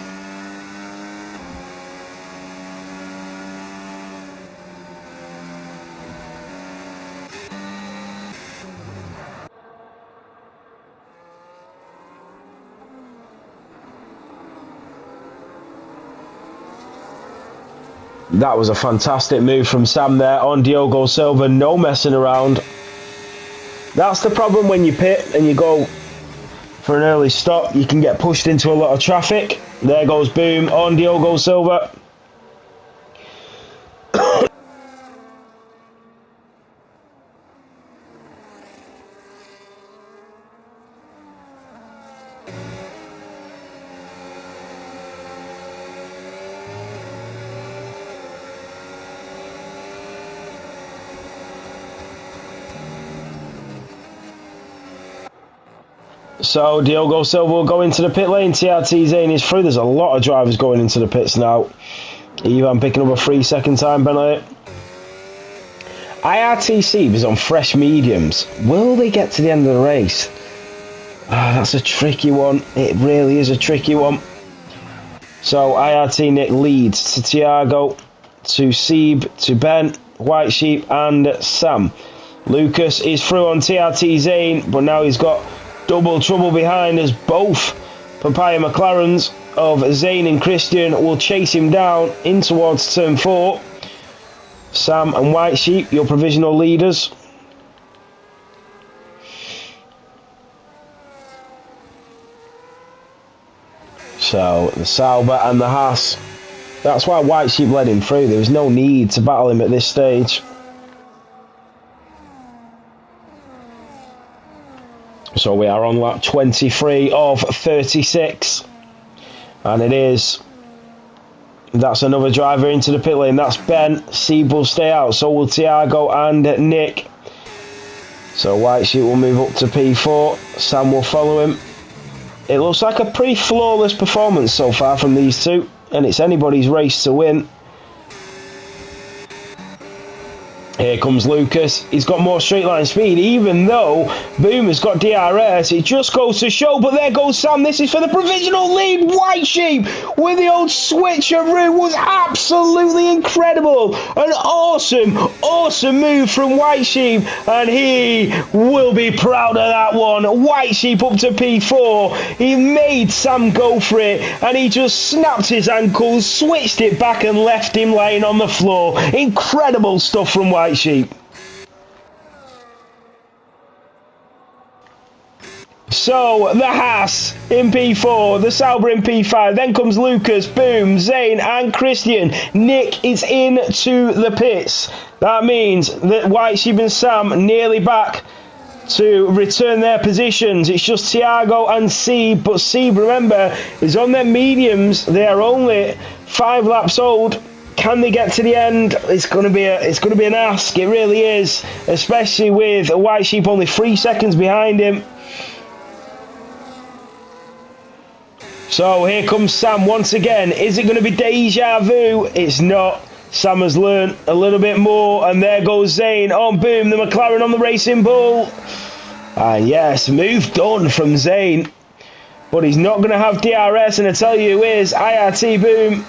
That was a fantastic move from Sam there on Diogo Silva, no messing around. That's the problem when you pit and you go for an early stop, you can get pushed into a lot of traffic. There goes Boom on Diogo Silva. So Diogo Silva will go into the pit lane. TRT Zane is through. There's a lot of drivers going into the pits now. Ivan picking up a 3-second time penalty. IRTC is on fresh mediums. Will they get to the end of the race? That's a tricky one. It really is a tricky one. So IRT Nick leads to Thiago, to Seeb, to Ben, White Sheep and Sam. Lucas is through on TRT Zane, but now he's got double trouble behind as both Papaya McLarens of Zane and Christian will chase him down in towards turn 4. Sam and White Sheep, your provisional leaders. So the Sauber and the Haas. That's why White Sheep led him through. There was no need to battle him at this stage. So we are on lap 23 of 36. And it is. That's another driver into the pit lane. That's Ben. Seeb will stay out. So will Thiago and Nick. So White Sheep will move up to P4. Sam will follow him. It looks like a pretty flawless performance so far from these two. And it's anybody's race to win. Here comes Lucas. He's got more straight line speed, even though Boom has got DRS. It just goes to show, but there goes Sam. This is for the provisional lead. White Sheep with the old switcheroo was absolutely incredible. An awesome move from White Sheep, and he will be proud of that one. White Sheep up to P4. He made Sam go for it, and he just snapped his ankles, switched it back, and left him laying on the floor. Incredible stuff from White Sheep. So the Haas in P4, the Sauber in P5, then comes Lucas, Boom, Zane and Christian. Nick is into the pits. That means that White Sheep and Sam nearly back to return their positions. It's just Thiago and Seeb, but Seeb, remember, is on their mediums. They are only 5 laps old. Can they get to the end? It's going to be an ask. It really is, especially with White Sheep only 3 seconds behind him. So here comes Sam once again. Is it going to be deja vu? It's not. Sam has learned a little bit more, and there goes Zane on Boom, the McLaren on the Racing Bull. And yes, move done from Zane, but he's not going to have DRS, and I tell you who is. IRT Boom.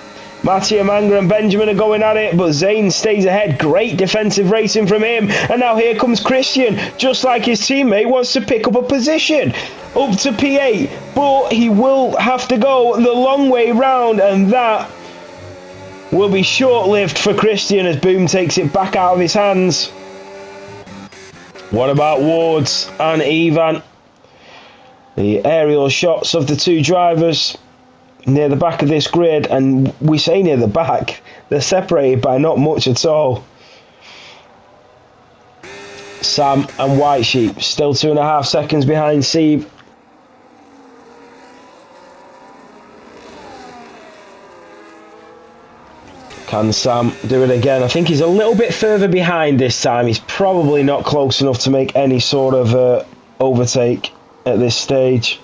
Mattia Manga and Benjamin are going at it, but Zane stays ahead. Great defensive racing from him. And now here comes Christian, just like his teammate, wants to pick up a position up to P8, but he will have to go the long way round, and that will be short-lived for Christian as Boom takes it back out of his hands. What about Wards and Ivan? The aerial shots of the two drivers near the back of this grid, and we say near the back, they're separated by not much at all. Sam and White Sheep still 2.5 seconds behind Seeb. Can Sam do it again? I think he's a little bit further behind this time. He's probably not close enough to make any sort of overtake at this stage.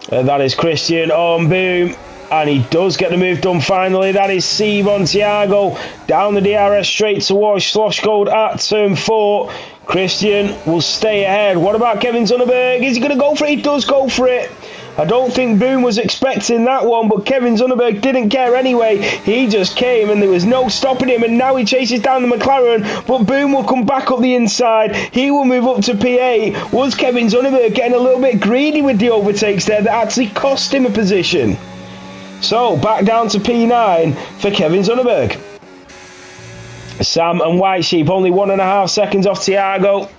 That is Christian on Boom, and he does get the move done finally. That is Seeb on Thiago, down the DRS straight towards Slosh Gold at turn 4. Christian will stay ahead. What about Kevin Zunneberg? Is he going to go for it? He does go for it. I don't think Boom was expecting that one, but Kevin Zunneberg didn't care anyway. He just came and there was no stopping him, and now he chases down the McLaren, but Boom will come back up the inside. He will move up to P8. Was Kevin Zunneberg getting a little bit greedy with the overtakes there that actually cost him a position? So, back down to P9 for Kevin Zunneberg. Sam and White Sheep only 1.5 seconds off Thiago.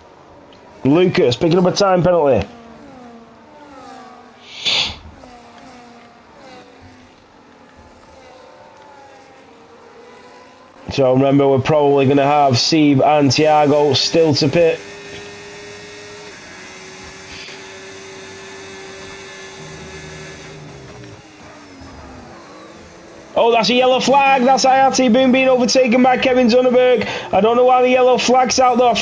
Lucas picking up a time penalty. So remember, we're probably going to have Seb and Thiago still to pit. Oh, that's a yellow flag. That's Hayati Boom being overtaken by Kevin Zunneberg. I don't know why the yellow flag's out though. I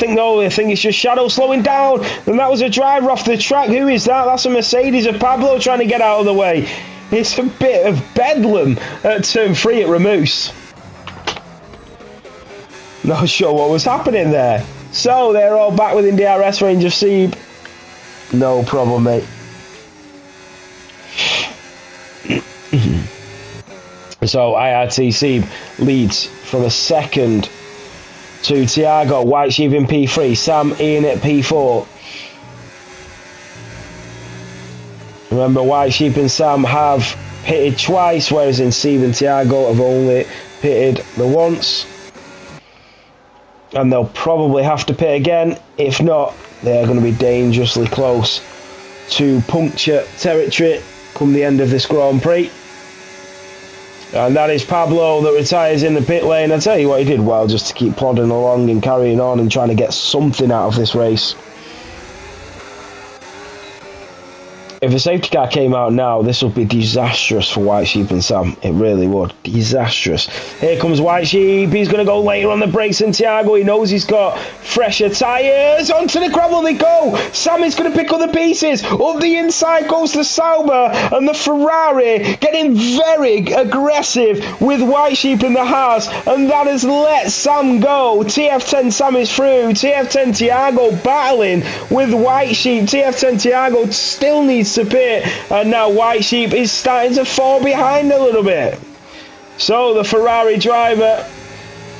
think it's just Shadow slowing down. And that was a driver off the track. Who is that? That's a Mercedes of Pablo trying to get out of the way. It's a bit of bedlam at turn 3 at Ramus. Not sure what was happening there. So they're all back within DRS range of Seb. No problem, mate. So IRT Seb leads from a second to Thiago. White Sheep in P3. Sam in at P4. Remember, White Sheep and Sam have pitted twice, whereas in Seb and Thiago have only pitted the once. And they'll probably have to pit again. If not, they're going to be dangerously close to puncture territory come the end of this Grand Prix. And that is Pablo that retires in the pit lane. I tell you what, he did well just to keep plodding along and carrying on and trying to get something out of this race. If a safety car came out now, this would be disastrous for White Sheep and Sam. It really would. Disastrous. Here comes White Sheep. He's going to go later on the brakes than Thiago. He knows he's got fresher tyres. Onto the gravel they go. Sam is going to pick up the pieces. Up the inside goes the Sauber. And the Ferrari getting very aggressive with White Sheep in the Haas. And that has let Sam go. TF10 Sam is through. TF10 Thiago battling with White Sheep. TF10 Thiago still needs to pit, and now White Sheep is starting to fall behind a little bit. So the Ferrari driver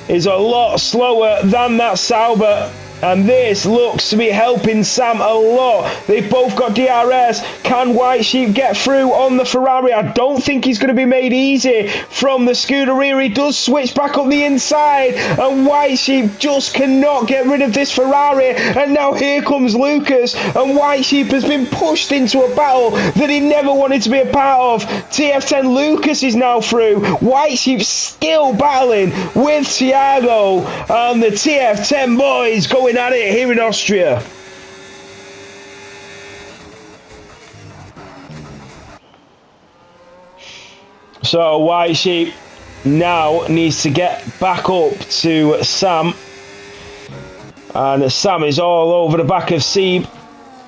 is a lot slower than that Sauber, and this looks to be helping Sam a lot. They've both got DRS. Can White Sheep get through on the Ferrari? I don't think he's going to be made easy from the Scuderia. He does switch back up the inside, and White Sheep just cannot get rid of this Ferrari. And now here comes Lucas, and White Sheep has been pushed into a battle that he never wanted to be a part of. TF10 Lucas is now through. White Sheep still battling with Thiago, and the TF10 boys going at it here in Austria. So White Sheep now needs to get back up to Sam, and Sam is all over the back of Seb,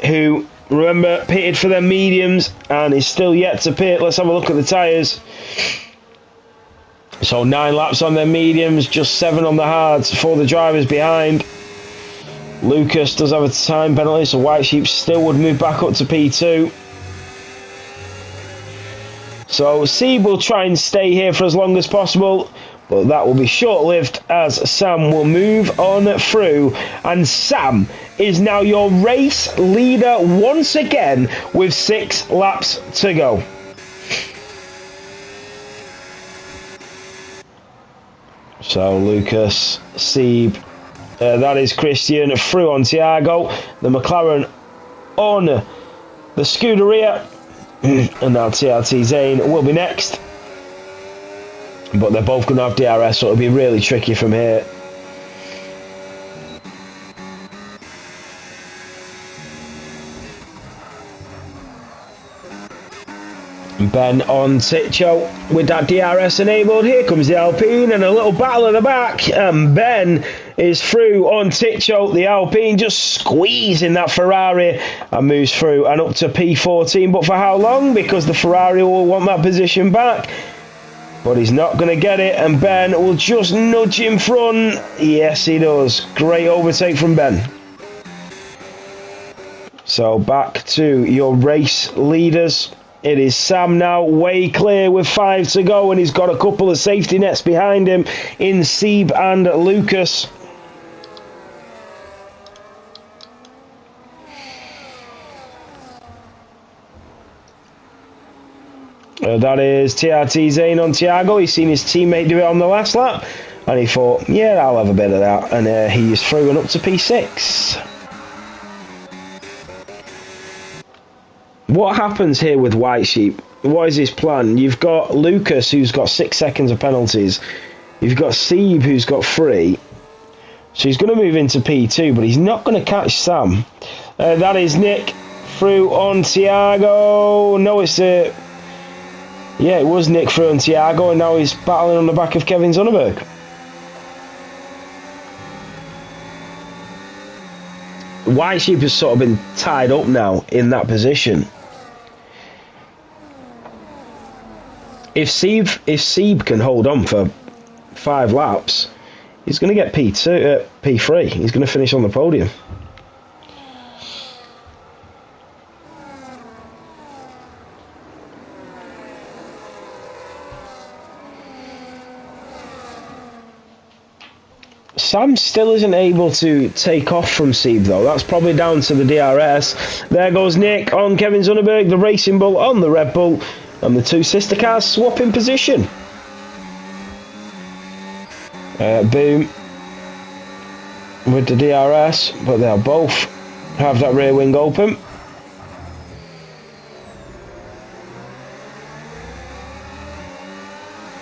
who, remember, pitted for their mediums and is still yet to pit. Let's have a look at the tyres. So 9 laps on their mediums, just 7 on the hards for the drivers behind. Lucas does have a time penalty, so White Sheep still would move back up to P2. So Seb will try and stay here for as long as possible, but that will be short-lived as Sam will move on through. And Sam is now your race leader once again with 6 laps to go. So Lucas, Seb, that is Christian through on Thiago, the McLaren on the Scuderia, and now TRT Zane will be next. But they're both going to have DRS, so it'll be really tricky from here. Ben on Ticho with that DRS enabled. Here comes the Alpine and a little battle at the back, and Ben is through on Ticho. The Alpine just squeezing that Ferrari and moves through and up to P14, but for how long? Because the Ferrari will want that position back, but he's not going to get it, and Ben will just nudge in front. Yes, he does. Great overtake from Ben. So back to your race leaders. It is Sam now, way clear with 5 to go, and he's got a couple of safety nets behind him in Seb and Lucas. That is TRT Zane on Thiago. He's seen his teammate do it on the last lap, and he thought, yeah, I'll have a bit of that. And he is through and up to P6. What happens here with White Sheep? What is his plan? You've got Lucas, who's got 6 seconds of penalties. You've got Sebe, who's got 3. So he's going to move into P2, but he's not going to catch Sam. That is Nick through on Thiago. No, it's yeah, it was Nick through on Thiago, and now he's battling on the back of Kevin Zonnebjerg. White Sheep has sort of been tied up now in that position. If Sebe can hold on for 5 laps, he's going to get P3. He's going to finish on the podium. Sam still isn't able to take off from Sebe though. That's probably down to the DRS. There goes Nick on Kevin Zonnebjerg, the Racing Bull on the Red Bull, and the 2 sister cars swap in position. Boom with the DRS, but they'll both have that rear wing open.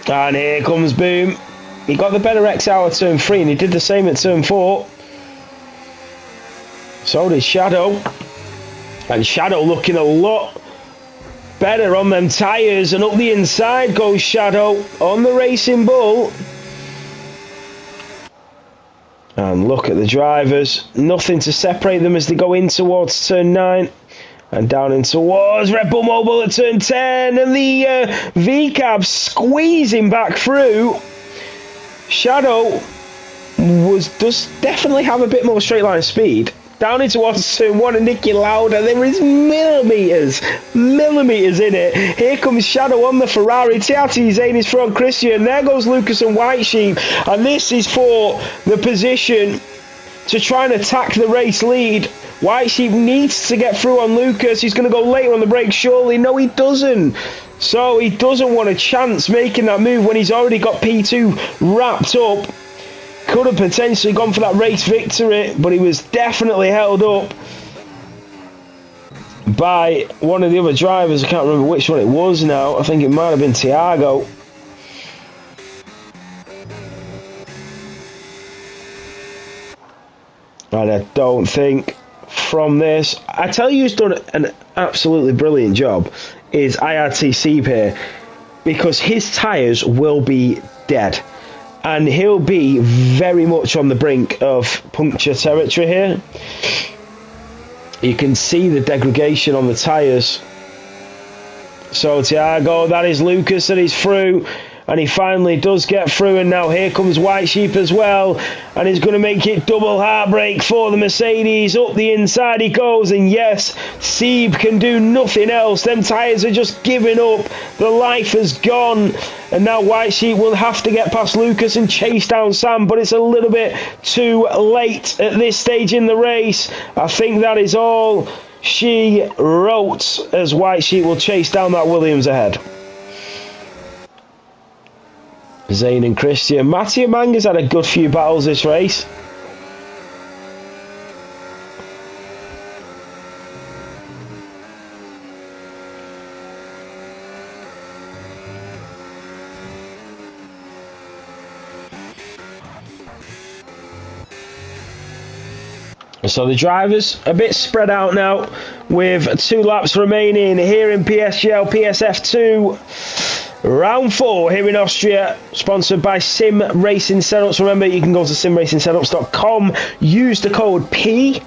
And here comes Boom. He got the better XR at turn 3, and he did the same at turn 4. So did Shadow. And Shadow looking a lot better on them tyres, and up the inside goes Shadow on the Racing Bull. And look at the drivers, nothing to separate them as they go in towards turn 9 and down in towards Red Bull Mobile at turn 10, and the V-cab squeezing back through. Shadow does definitely have a bit more straight line speed. Down in towards turn 1 and Nicky Lauda, there is millimetres in it. Here comes Shadow on the Ferrari. TRT Zane is front Christian. There goes Lucas and White Sheep, and this is for the position to try and attack the race lead. White Sheep needs to get through on Lucas. He's going to go later on the break, surely. No, he doesn't. So he doesn't want a chance making that move when he's already got P2 wrapped up. Could have potentially gone for that race victory, but he was definitely held up by one of the other drivers. I can't remember which one it was now. I think it might have been Thiago. And I don't think from this, I tell you who's done an absolutely brilliant job is IRTC here, because his tyres will be dead. And he'll be very much on the brink of puncture territory here. You can see the degradation on the tyres. So Thiago, that is Lucas, that is through. And he finally does get through, and now here comes White Sheep as well, and he's going to make it double heartbreak for the Mercedes. Up the inside he goes, and yes, Sebe can do nothing else. Them tyres are just giving up. The life has gone, and now White Sheep will have to get past Lucas and chase down Sam, but it's a little bit too late at this stage in the race. I think that is all she wrote, as White Sheep will chase down that Williams ahead. Zane and Christian. Mattia Manga's had a good few battles this race. So the drivers a bit spread out now with 2 laps remaining here in PSGL PSF2. Round 4 here in Austria, sponsored by Sim Racing Setups. Remember, you can go to simracingsetups.com, use the code PSGL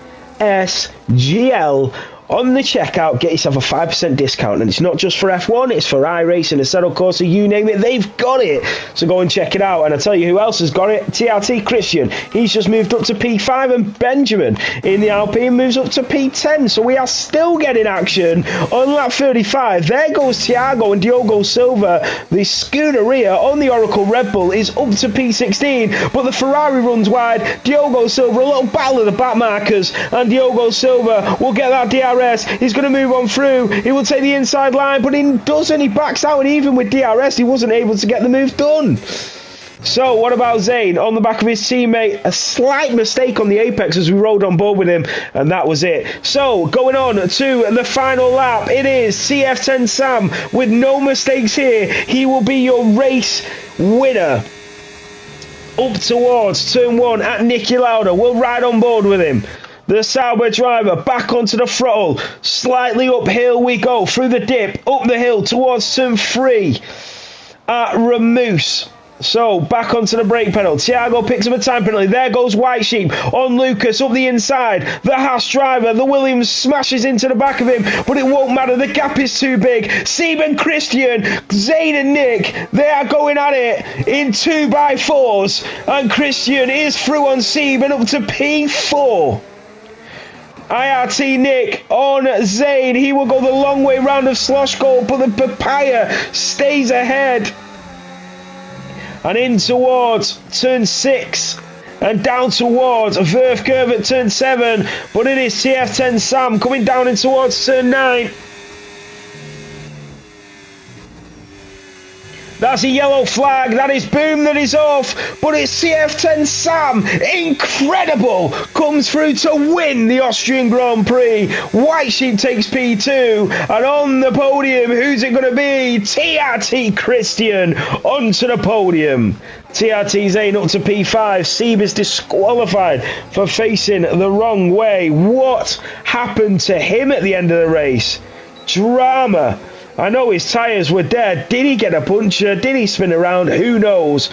on the checkout, get yourself a 5% discount, and it's not just for F1, it's for iRacing, a Settle course, so you name it, they've got it. So go and check it out. And I tell you who else has got it, TRT Christian. He's just moved up to P5, and Benjamin in the Alpine moves up to P10. So we are still getting action on lap 35. There goes Thiago and Diogo Silva. The Scuderia on the Oracle Red Bull is up to P16, but the Ferrari runs wide. Diogo Silva, a little battle of the back markers, and Diogo Silva will get that DRS DRS. He's going to move on through. He will take the inside line, but he doesn't. He backs out, and even with DRS, he wasn't able to get the move done. So, what about Zayn? On the back of his teammate, a slight mistake on the apex as we rode on board with him, and that was it. So, going on to the final lap, it is TF10 Sam with no mistakes here. He will be your race winner. Up towards turn 1 at Nicky Lauda. We'll ride on board with him. The Sauber driver back onto the throttle. Slightly uphill we go through the dip, up the hill towards turn 3 at Ramus. So, back onto the brake pedal. Thiago picks up a time penalty. There goes White Sheep on Lucas up the inside. The Haas driver, the Williams, smashes into the back of him, but it won't matter. The gap is too big. Seb and Christian, Zayn and Nick, they are going at it in 2x4s. And Christian is through on Seb and up to P4. IRT Nick on Zayn. He will go the long way round of Sloshko, but the Papaya stays ahead. And in towards turn 6 and down towards Verf Curve at turn 7. But it is TF10 Sam coming down in towards turn 9. That's a yellow flag. That is boom. That is off. But it's CF10 Sam. Incredible. Comes through to win the Austrian Grand Prix. White Sheep takes P2. And on the podium, who's it going to be? TRT Christian onto the podium. TRT Zayn up to P5. Seb is disqualified for facing the wrong way. What happened to him at the end of the race? Drama. I know his tyres were dead. Did he get a puncture? Did he spin around? Who knows?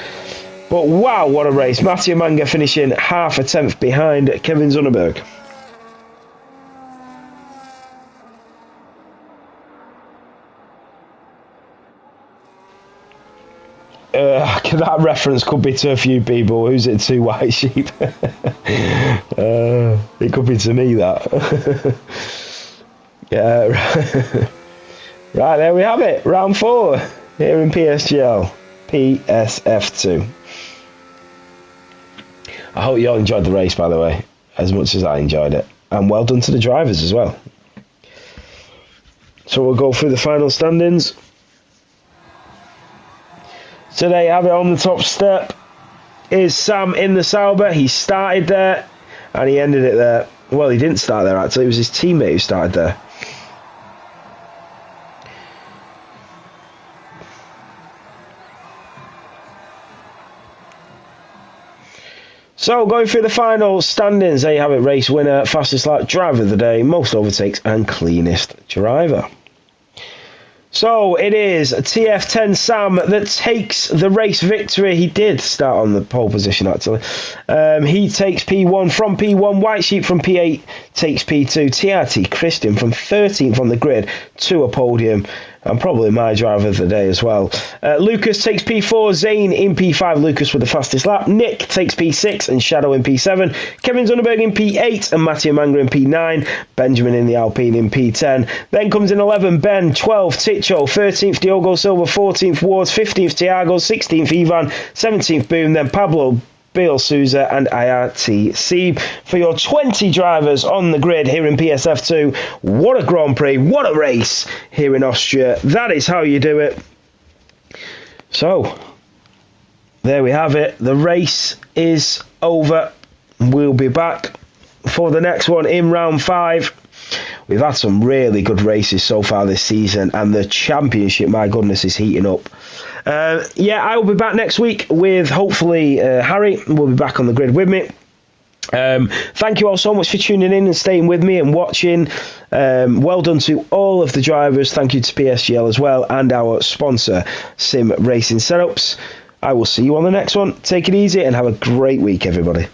But wow, what a race. Mattia Manga finishing half a tenth behind Kevin Zunneberg. That reference could be to a few people. Who's it to? White Sheep? It could be to me, that. Yeah. Right, there we have it. Round 4 here in PSGL. PSF2. I hope you all enjoyed the race, by the way, as much as I enjoyed it. And well done to the drivers as well. So we'll go through the final standings. So there you have it. On the top step is Sam in the Sauber. He started there and he ended it there. Well, he didn't start there, actually. It was his teammate who started there. So, going through the final standings, there you have it. Race winner, fastest lap, driver of the day, most overtakes, and cleanest driver. So, it is TF10 Sam that takes the race victory. He did start on the pole position, actually. He takes P1 from P1. White Sheep from P8 takes P2. TRT Christian from 13th on the grid to a podium. And probably my driver of the day as well. Lucas takes P4, Zayn in P5, Lucas with the fastest lap. Nick takes P6 and Shadow in P7. Kevin Zunneberg in P8 and Mattia Manga in P9. Benjamin in the Alpine in P10. Then comes in 11, Ben, 12, Ticho, 13th, Diogo Silva, 14th, Wards, 15th, Thiago, 16th, Ivan, 17th, Boom, then Pablo, Bill Souza and IRT Seb for your 20 drivers on the grid here in PSF2. What a Grand Prix, what a race here in Austria. That is how you do it. So, there we have it. The race is over. We'll be back for the next one in round 5. We've had some really good races so far this season, and the championship, my goodness, is heating up. I will be back next week with hopefully Harry will be back on the grid with me. Thank you all so much for tuning in and staying with me and watching. Well done to all of the drivers. Thank you to PSGL as well and our sponsor Sim Racing Setups. I will see you on the next one. Take it easy and have a great week, everybody.